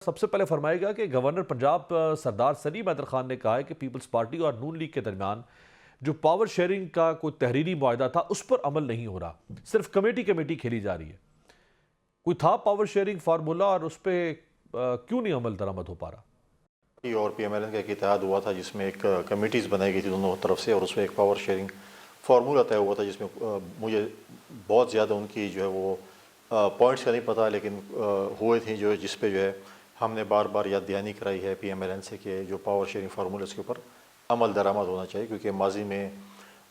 سب سے پہلے فرمائے گا کہ گورنر پنجاب سردار سلیم حیدر خان نے کہا ہے کہ پیپلز پارٹی اور نون لیگ کے درمیان جو پاور شیئرنگ کا کوئی تحریری معاہدہ تھا اس پر عمل نہیں ہو رہا، صرف کمیٹی کھیلی جا رہی ہے۔ کوئی تھا پاور شیئرنگ فارمولا اور اس پہ کیوں نہیں عمل درآمد ہو پا رہا؟ اور پی ایم ایل این کا ایک اتحاد ہوا تھا جس میں ایک کمیٹیز بنائی گئی تھی دونوں طرف سے، اور اس میں ایک پاور شیئرنگ فارمولا طے ہوا تھا جس میں مجھے بہت زیادہ ان کی جو ہے وہ پوائنٹس کا نہیں پتہ، لیکن ہوئے تھے جس پہ جو ہے ہم نے بار بار یاد دہانی کرائی ہے پی ایم ایل این سے کہ جو پاور شیئرنگ فارمولا اس کے اوپر عمل درآمد ہونا چاہیے، کیونکہ ماضی میں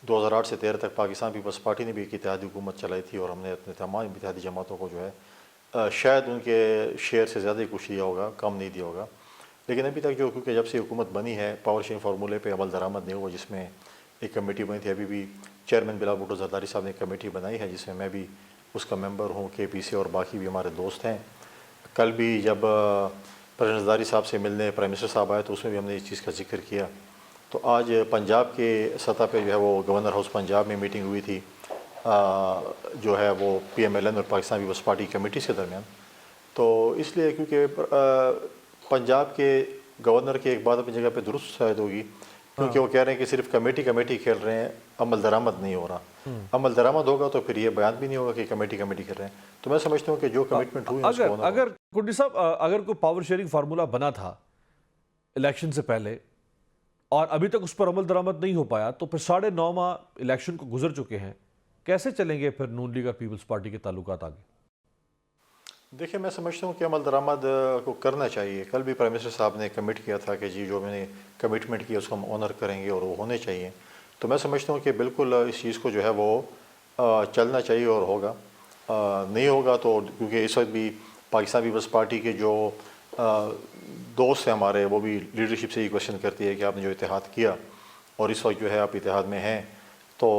2008 سے 13 تک پاکستان پیپلز پارٹی نے بھی ایک اتحادی حکومت چلائی تھی، اور ہم نے اپنے تمام اتحادی جماعتوں کو جو ہے شاید ان کے شیئر سے زیادہ ہی کچھ دیا ہوگا، کم نہیں دیا ہوگا، لیکن ابھی تک جو کیونکہ جب سے حکومت بنی ہے پاور شیئرنگ فارمولے پہ عمل درآمد نہیں ہوا، جس میں ایک کمیٹی بنی تھی۔ ابھی بھی چیئرمین بلال بھٹو زرداری صاحب نے ایک کمیٹی بنائی ہے جس میں میں بھی اس کا ممبر ہوں، کے پی سے اور باقی بھی ہمارے دوست ہیں۔ کل بھی جب پریزیڈنٹ زرداری صاحب سے ملنے پرائم منسٹر صاحب آئے تو اس میں بھی ہم نے اس چیز کا ذکر کیا۔ تو آج پنجاب کے سطح پہ جو ہے وہ گورنر ہاؤس پنجاب میں میٹنگ ہوئی تھی جو ہے وہ پی ایم ایل این اور پاکستان پیپلز پارٹی کمیٹیز کے درمیان۔ تو اس لیے کیونکہ پنجاب کے گورنر کی ایک بات اپنی جگہ پہ درست شاید ہوگی، کیونکہ وہ کہہ رہے ہیں کہ صرف کمیٹی کھیل رہے ہیں، عمل درآمد نہیں ہو رہا۔ عمل درآمد ہوگا تو پھر یہ بیان بھی نہیں ہوگا کہ کمیٹی کھیل رہے ہیں۔ تو میں سمجھتا ہوں کہ جو کمٹمنٹ ہوئی اگر کنڈی صاحب اگر کوئی پاور شیئرنگ فارمولا بنا تھا الیکشن سے پہلے اور ابھی تک اس پر عمل درآمد نہیں ہو پایا، تو پھر 9.5 ماہ الیکشن کو گزر چکے ہیں، کیسے چلیں گے پھر نون لیگ اور پیپلز پارٹی کے تعلقات آگے؟ دیکھیں، میں سمجھتا ہوں کہ عمل درآمد کو کرنا چاہیے۔ کل بھی پرائم منسٹر صاحب نے کمٹ کیا تھا کہ جی جو میں نے کمٹمنٹ کیا اس کو ہم آنر کریں گے اور وہ ہونے چاہیے۔ تو میں سمجھتا ہوں کہ بالکل اس چیز کو جو ہے وہ چلنا چاہیے اور ہوگا۔ نہیں ہوگا تو کیونکہ اس وقت بھی پاکستان پیپلز پارٹی کے جو دوست ہیں ہمارے، وہ بھی لیڈرشپ سے یہ کوشچن کرتی ہے کہ آپ نے جو اتحاد کیا اور اس وقت جو ہے آپ اتحاد میں ہیں تو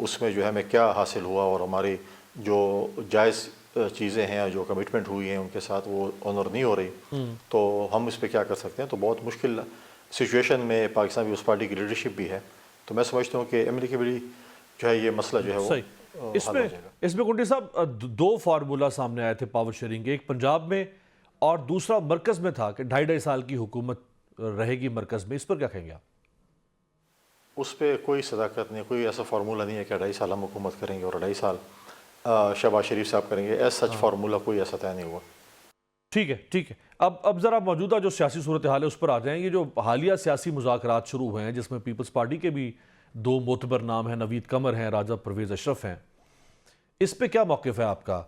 اس میں جو ہے ہمیں کیا حاصل ہوا، اور ہماری جو جائز چیزیں ہیں جو کمٹمنٹ ہوئی ہیں ان کے ساتھ وہ آنر نہیں ہو رہی، تو ہم اس پہ کیا کر سکتے ہیں۔ تو بہت مشکل سچویشن میں پاکستان پیپلز پارٹی کی لیڈرشپ بھی ہے۔ تو میں سمجھتا ہوں کہ ایمنیکیبلی جو ہے یہ مسئلہ جو ہے وہ اس میں کنڈی صاحب 2 فارمولا سامنے آئے تھے پاور شیئرنگ کے، ایک پنجاب میں اور دوسرا مرکز میں تھا کہ 2.5 سال کی حکومت رہے گی مرکز میں۔ اس پر کیا کہیں گے آپ؟ اس پہ کوئی صداقت نہیں، کوئی ایسا فارمولا نہیں ہے کہ 2.5 سال ہم حکومت کریں گے اور 2.5 سال شہباز شریف صاحب کریں گے۔ ایس سچ فارمولا کوئی ایسا طے نہیں ہوا۔ ٹھیک ہے۔ اب ذرا موجودہ جو سیاسی صورتحال ہے اس پر آ جائیں۔ یہ جو حالیہ سیاسی مذاکرات شروع ہوئے ہیں جس میں پیپلز پارٹی کے بھی 2 معتبر نام ہیں، نوید قمر ہیں، راجہ پرویز اشرف ہیں، اس پہ کیا موقف ہے آپ کا؟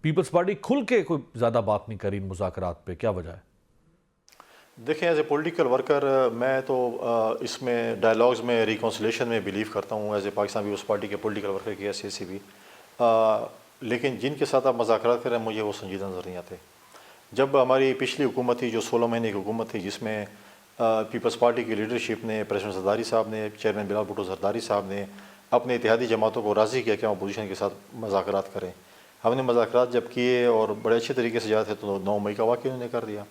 پیپلز پارٹی کھل کے کوئی زیادہ بات نہیں کری ان مذاکرات پہ، کیا وجہ ہے؟ دیکھیں، ایز اے پولیٹیکل ورکر میں تو اس میں ڈائلاگز میں ریکنسلیشن میں بلیو کرتا ہوں، ایز اے پاکستان پیپلز پارٹی کے پولیٹیکل ورکر کی حیثیت سے بھی، لیکن جن کے ساتھ آپ مذاکرات کریں مجھے وہ سنجیدہ نظر نہیں آتے۔ جب ہماری پچھلی حکومت تھی جو 16 مہینے کی حکومت تھی، جس میں پیپلز پارٹی کی لیڈرشپ نے، پریزیڈنٹ زرداری صاحب نے، چیئرمین بلال بھٹو زرداری صاحب نے اپنے اتحادی جماعتوں کو راضی کیا کہ ہم اپوزیشن کے ساتھ مذاکرات کریں۔ ہم نے مذاکرات جب کیے اور بڑے اچھے طریقے سے جاتے تو 9 مئی کا واقعہ انہوں نے کر دیا۔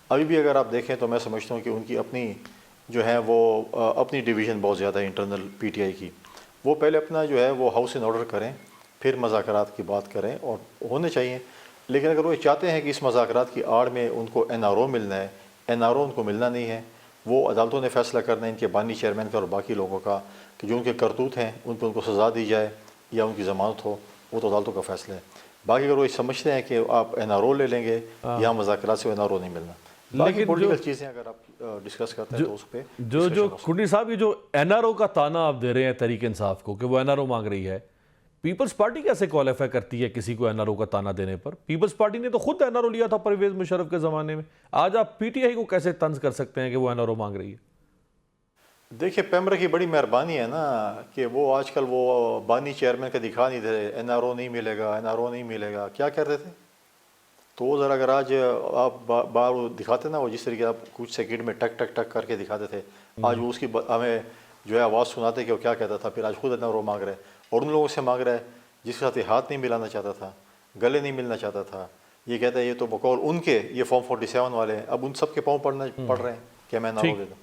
ابھی بھی اگر آپ دیکھیں تو میں سمجھتا ہوں کہ ان کی اپنی جو ہے وہ اپنی ڈویژن بہت زیادہ ہے انٹرنل پی ٹی آئی کی۔ وہ پہلے اپنا جو ہے وہ ہاؤس ان آرڈر کریں، پھر مذاکرات کی بات کریں، اور ہونے چاہیے۔ لیکن اگر وہ چاہتے ہیں کہ اس مذاکرات کی آڑ میں ان کو این آر او ملنا ہے، این آر او ان کو ملنا نہیں ہے۔ وہ عدالتوں نے فیصلہ کرنا ہے ان کے بانی چیئرمین کا اور باقی لوگوں کا کہ جو ان کے کرتوت ہیں ان کو سزا دی جائے یا ان کی ضمانت ہو، وہ تو عدالتوں کا فیصلہ ہے۔ باقی اگر وہ سمجھتے ہیں کہ آپ این آر او لے لیں گے یا مذاکرات سے این آر او نہیں ملنا، باقی پولیٹیکل چیزیں اگر آپ ڈسکس کرتے ہیں تو اس پہ جو کنڈی صاحب یہ جو این آر او کا تانا آپ دے رہے ہیں تحریک انصاف کو کہ وہ این آر او مانگ رہی ہے، پیپلز پارٹی کیسے کوالیفائی کرتی ہے کسی کو این آر او کا تانا دینے پر؟ پیپلز پارٹی نے تو خود این آر او لیا تھا پرویز مشرف کے زمانے میں، آج آپ پی ٹی آئی کو کیسے طنز کر سکتے ہیں کہ وہ این آر او مانگ رہی ہے؟ دیکھیں، پیمرا کی بڑی مہربانی ہے نا کہ وہ آج کل وہ بانی چیئرمین کا دکھا نہیں دے، این آر او نہیں ملے گا، این آر او نہیں ملے گا، کیا کر رہے تھے؟ تو وہ ذرا اگر آج آپ بار دکھاتے نا، وہ جس طریقے آپ کچھ سیکنڈ میں ٹک ٹک ٹک کر کے دکھاتے تھے، آج وہ اس کی ہمیں جو ہے آواز سناتے کہ وہ کیا کہتا تھا، پھر آج خود این آر او مانگ رہے ہیں اور ان لوگوں سے مانگ رہا ہے جس کے ساتھ یہ ہاتھ نہیں ملانا چاہتا تھا، گلے نہیں ملنا چاہتا تھا۔ یہ کہتا ہے یہ تو بقول ان کے، یہ فارم 47 والے ہیں، اب ان سب کے پاؤں پڑ رہے ہیں کہ میں این آر او دے دوں۔